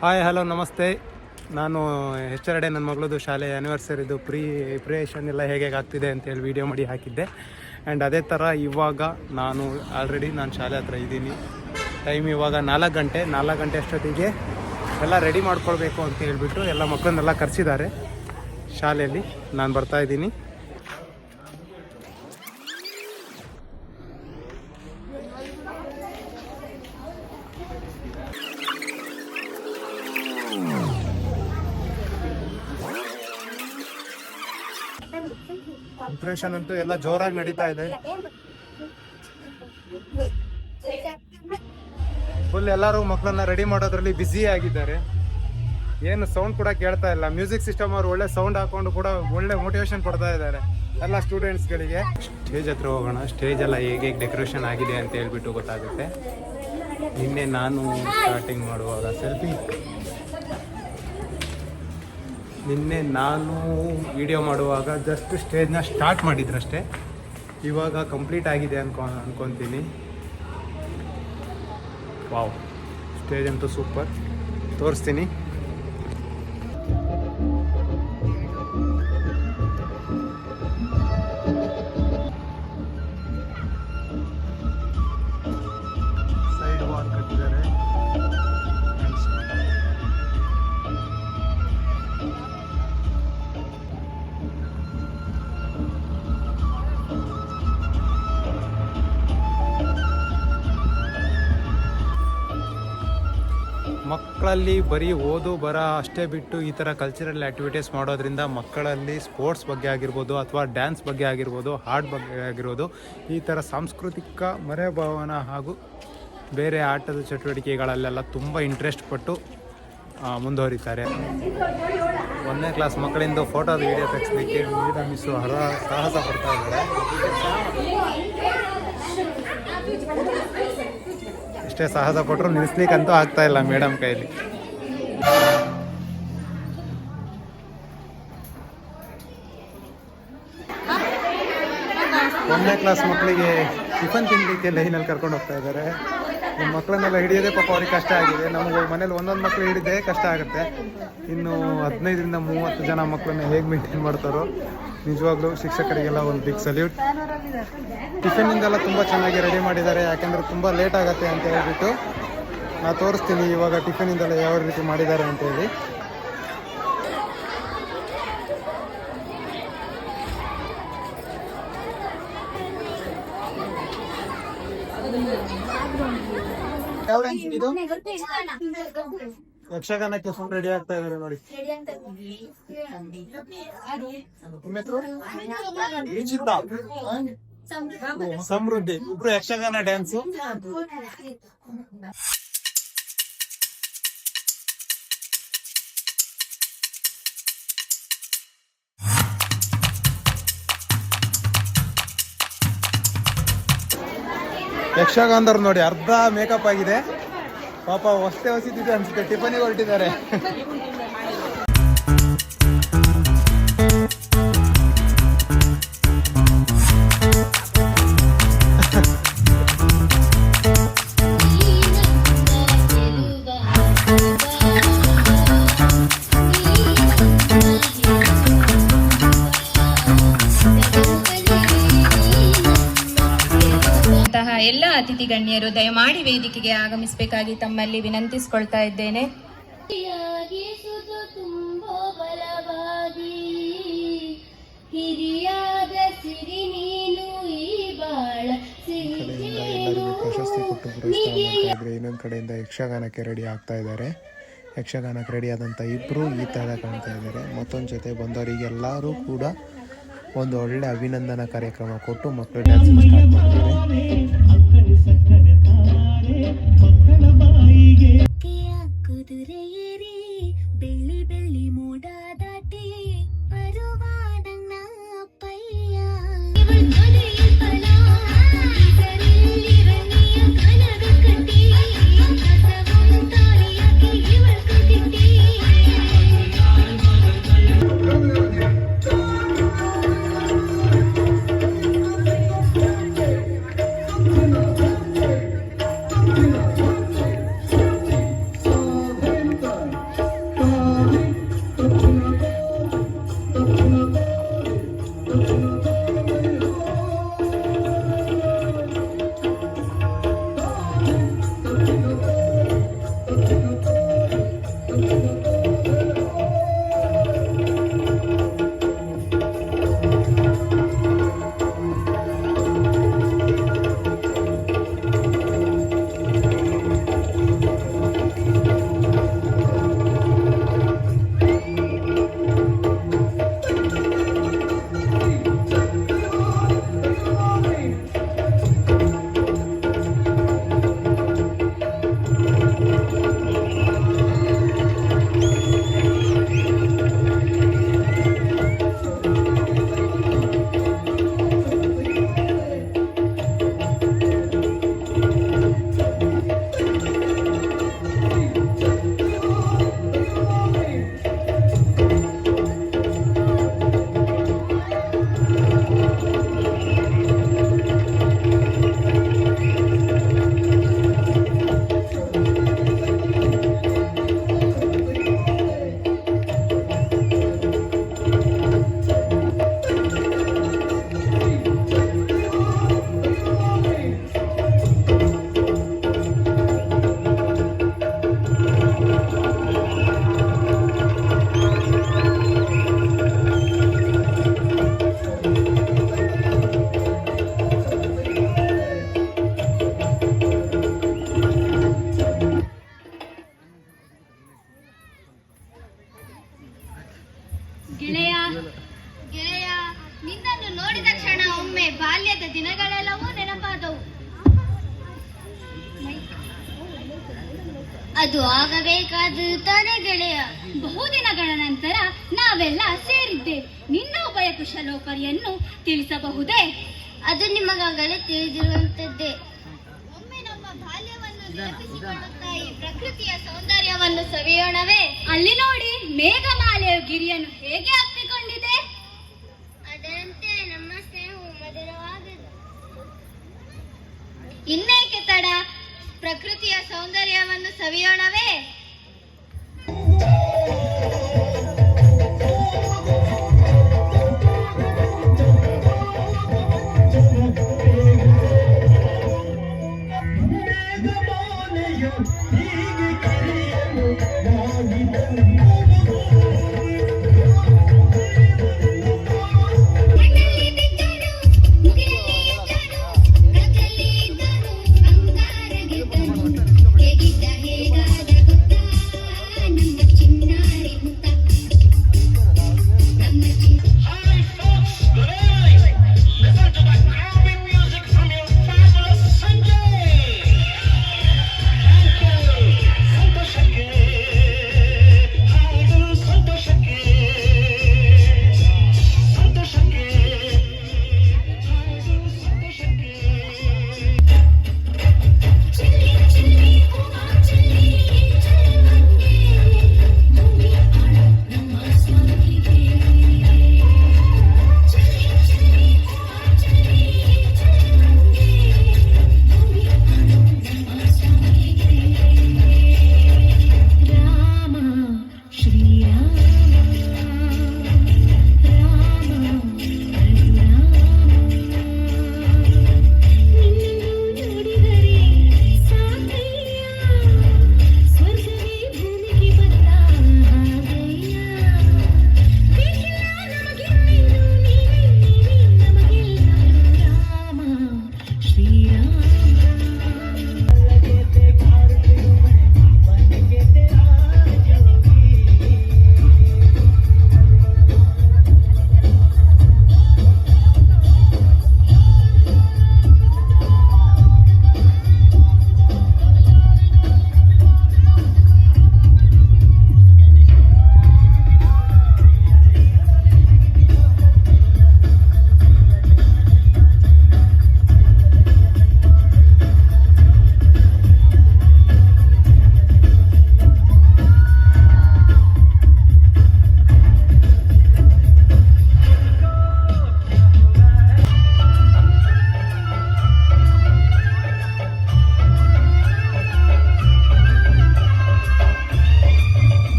Hi hello ನಮಸ್ತೆ. ನಾನು HRD ನನ್ನ ಮಗಳದು ಶಾಲೆ ಆ್ಯನಿವರ್ಸರಿದು ಪ್ರಿಪ್ರೇಷನ್ ಎಲ್ಲ ಹೇಗೆ ಆಗ್ತಿದೆ ಅಂತೇಳಿ ವೀಡಿಯೋ ಮಾಡಿ ಹಾಕಿದ್ದೆ. ಆ್ಯಂಡ್ ಅದೇ ಥರ ಇವಾಗ ನಾನು ಶಾಲೆ ಹತ್ರ ಇದ್ದೀನಿ. ಟೈಮ್ ಇವಾಗ 4 ಗಂಟೆ ಅಷ್ಟೊತ್ತಿಗೆ ಎಲ್ಲ ರೆಡಿ ಮಾಡ್ಕೊಳ್ಬೇಕು ಅಂತ ಹೇಳ್ಬಿಟ್ಟು ಎಲ್ಲ ಮಕ್ಕಳನ್ನೆಲ್ಲ ಕರೆಸಿದ್ದಾರೆ ಶಾಲೆಯಲ್ಲಿ. ನಾನು ಬರ್ತಾಯಿದ್ದೀನಿ. ಪ್ರಿಪ್ರೇಷನ್ ಅಂತೂ ಎಲ್ಲ ಜೋರಾಗಿ ನಡೀತಾ ಇದೆ. ಫುಲ್ ಎಲ್ಲರೂ ಮಕ್ಕಳನ್ನ ರೆಡಿ ಮಾಡೋದ್ರಲ್ಲಿ ಬ್ಯುಸಿ ಆಗಿದ್ದಾರೆ. ಏನು ಸೌಂಡ್ ಕೂಡ ಕೇಳ್ತಾ ಇಲ್ಲ. ಮ್ಯೂಸಿಕ್ ಸಿಸ್ಟಮ್ ಅವರು ಒಳ್ಳೆ ಸೌಂಡ್ ಹಾಕೊಂಡು ಕೂಡ ಒಳ್ಳೆ ಮೋಟಿವೇಶನ್ ಕೊಡ್ತಾ ಇದ್ದಾರೆ ಎಲ್ಲ ಸ್ಟೂಡೆಂಟ್ಸ್ಗಳಿಗೆ. ಸ್ಟೇಜ್ ಹತ್ರ ಹೋಗೋಣ. ಸ್ಟೇಜ್ ಎಲ್ಲ ಹೇಗೆ ಡೆಕೋರೇಷನ್ ಆಗಿದೆ ಅಂತ ಹೇಳ್ಬಿಟ್ಟು ಗೊತ್ತಾಗುತ್ತೆ. ನಿನ್ನೆ ನಾನು ಸ್ಟಾರ್ಟಿಂಗ್ ಮಾಡುವಾಗ ನಿನ್ನೆ ನಾನು ವಿಡಿಯೋ ಮಾಡುವಾಗ ಜಸ್ಟ್ ಸ್ಟೇಜ್ನ ಸ್ಟಾರ್ಟ್ ಮಾಡಿದ್ರಷ್ಟೇ. ಇವಾಗ ಕಂಪ್ಲೀಟ್ ಆಗಿದೆ ಅನ್ಕೊತೀನಿ. ವಾವ್, ಸ್ಟೇಜ್ ಅಂತೂ ಸೂಪರ್. ತೋರಿಸ್ತೀನಿ. ಸೈಡ್ ವಾಲ್ ಕಟ್ಟಿದ್ದಾರೆ. ಮಕ್ಕಳಲ್ಲಿ ಬರೀ ಓದು ಬರ ಅಷ್ಟೇ ಬಿಟ್ಟು ಈ ಥರ ಕಲ್ಚರಲ್ ಆ್ಯಕ್ಟಿವಿಟೀಸ್ ಮಾಡೋದ್ರಿಂದ ಮಕ್ಕಳಲ್ಲಿ ಸ್ಪೋರ್ಟ್ಸ್ ಬಗ್ಗೆ ಆಗಿರ್ಬೋದು ಅಥವಾ ಡ್ಯಾನ್ಸ್ ಬಗ್ಗೆ ಆಗಿರ್ಬೋದು, ಹಾಡ್ ಬಗ್ಗೆ ಆಗಿರ್ಬೋದು, ಈ ಥರ ಸಾಂಸ್ಕೃತಿಕ ಮನೋಭಾವನ ಹಾಗೂ ಬೇರೆ ಆಟದ ಚಟುವಟಿಕೆಗಳಲ್ಲೆಲ್ಲ ತುಂಬ ಇಂಟ್ರೆಸ್ಟ್ ಪಟ್ಟು ಮುಂದುವರಿತಾರೆ. 1ನೇ ಕ್ಲಾಸ್ ಮಕ್ಕಳಿಂದ ಫೋಟೋದ ವಿಡಿಯೋ ತೆಗೆಸಲಿಕ್ಕೆ ಮಿಸ್ಸು ಸಾಹಸ ಪಡ್ತಾ ಇದ್ದಾರೆ. ಎಷ್ಟೇ ಸಾಹಸ ಪಟ್ಟರು ನಿಲ್ಲಿಸ್ಲಿಕ್ಕಂತೂ ಆಗ್ತಾ ಇಲ್ಲ ಮೇಡಮ್ ಕೈಲಿ. ಒಂದನೇ ಕ್ಲಾಸ್ ಮಕ್ಕಳಿಗೆ ಟಿಫನ್ ತಿನ್ನಲಿಕ್ಕೆ ಲೈನಲ್ಲಿ ಕರ್ಕೊಂಡು ಹೋಗ್ತಾ ಇದ್ದಾರೆ. ನಮ್ಮ ಮಕ್ಕಳನ್ನೆಲ್ಲ ಹಿಡಿಯೋದೇ ಪಾಪ ಅವ್ರಿಗೆ ಕಷ್ಟ ಆಗಿದೆ. ನಮಗೆ ಮನೇಲಿ ಒಂದೊಂದು ಮಕ್ಕಳು ಹಿಡಿದೇ ಕಷ್ಟ ಆಗುತ್ತೆ. ಇನ್ನು 15ರಿಂದ 30 ಜನ ಮಕ್ಕಳನ್ನ ಹೇಗೆ ಮೇಂಟೈನ್ ಮಾಡ್ತಾರೋ ನಿಜವಾಗ್ಲೂ ಶಿಕ್ಷಕರಿಗೆಲ್ಲ ಒಂದು ಬಿಗ್ ಸಲ್ಯೂಟ್. ಟಿಫಿನಿಂದೆಲ್ಲ ತುಂಬ ಚೆನ್ನಾಗಿ ರೆಡಿ ಮಾಡಿದ್ದಾರೆ. ಯಾಕೆಂದರೆ ತುಂಬ ಲೇಟ್ ಆಗುತ್ತೆ ಅಂತ ಹೇಳ್ಬಿಟ್ಟು ನಾನು ತೋರಿಸ್ತೀನಿ ಇವಾಗ ಟಿಫಿನಿಂದೆಲ್ಲ ಯಾವ ರೀತಿ ಮಾಡಿದ್ದಾರೆ ಅಂತೇಳಿ. ಯಕ್ಷಗಾನಕ್ಕೆ ಫುಲ್ ರೆಡಿ ಆಗ್ತಾ ಇದಾರೆ ನೋಡಿ. ಸಮೃದ್ಧಿ ಇಬ್ರು ಯಕ್ಷಗಾನ ಡ್ಯಾನ್ಸು. ಯಕ್ಷಗಾನದವ್ರು ನೋಡಿ ಅರ್ಧ ಮೇಕಪ್ ಆಗಿದೆ. ಪಾಪ ಹೊಸೇ ಹೊಸಿತಿದೆ ಅನ್ಸುತ್ತೆ. ಟಿಫನಿಗೆ ಹೊರಟಿದ್ದಾರೆ. ಎಲ್ಲ ಅತಿಥಿ ಗಣ್ಯರು ದಯಮಾಡಿ ವೇದಿಕೆಗೆ ಆಗಮಿಸಬೇಕಾಗಿ ತಮ್ಮಲ್ಲಿ ವಿನಂತಿಸಿಕೊಳ್ತಾ ಇದ್ದೇನೆ. ಪ್ರಶಸ್ತಿ ಕೊಟ್ಟು ಪುರಸ್ಕಾರ. ಇನ್ನೊಂದು ಕಡೆಯಿಂದ ಯಕ್ಷಗಾನಕ್ಕೆ ರೆಡಿ ಆಗ್ತಾ ಇದ್ದಾರೆ. ಯಕ್ಷಗಾನಕ್ಕೆ ರೆಡಿ ಆದಂಥ ಇಬ್ಬರು ಈ ಥರ ಕಾಣ್ತಾ ಇದ್ದಾರೆ. ಮತ್ತೊಂದು ಜೊತೆ ಬಂದವರಿಗೆಲ್ಲರೂ ಕೂಡ ಒಂದು ಒಳ್ಳೆ ಅಭಿನಂದನಾ ಕಾರ್ಯಕ್ರಮ ಕೊಟ್ಟು ಮಕ್ಕಳು ಡ್ಯಾನ್ಸ್ ಸ್ಟಾರ್ಟ್ ಮಾಡ್ತಾರೆ. ಬೆಳ್ಳಿ ಬೆಳ್ಳಿ ಮೋಡ ದಾಟಿ ಬರುವಾದಣ್ಣ ಅಪ್ಪಯ್ಯ ಅದು ಆಗಬೇಕಾದುದು ತಾನೇ ಗೆಳೆಯ. ಬಹುದಿನಗಳ ನಂತರ ನಾವೆಲ್ಲ ಸೇರಿದ್ದೇವೆ. ನಿನ್ನ ಉಭಯ ಕುಶಲೋಪರಿಯನ್ನು ತಿಳಿಸಬಹುದೇ? ಅದು ನಿಮಗಾಗಲೇ ತಿಳಿದಿರುವಂತದ್ದೇ. ಒಮ್ಮೆ ನಮ್ಮ ಬಾಲ್ಯವನ್ನು ನೆನಪಿಸಿಕೊಳ್ಳುತ್ತಾ ಈ ಪ್ರಕೃತಿಯ ಸೌಂದರ್ಯವನ್ನು ಸವಿಯೋಣವೇ? ಅಲ್ಲಿ ನೋಡಿ, ಮೇಘಮಾಲೆಯು ಗಿರಿಯನ್ನು ಹೇಗೆ ಅಪ್ಪಿಕೊಂಡಿದೆ. ಅದರಂತೆ ನಮ್ಮ ಸ್ನೇಹವು ಮಧುರವಾದದ್ದು. ಇನ್ನೇಕೆ ತಡ, ಪ್ರಕೃತಿಯ ಸೌಂದರ್ಯವನ್ನು ಸವಿಯೋಣವೇ?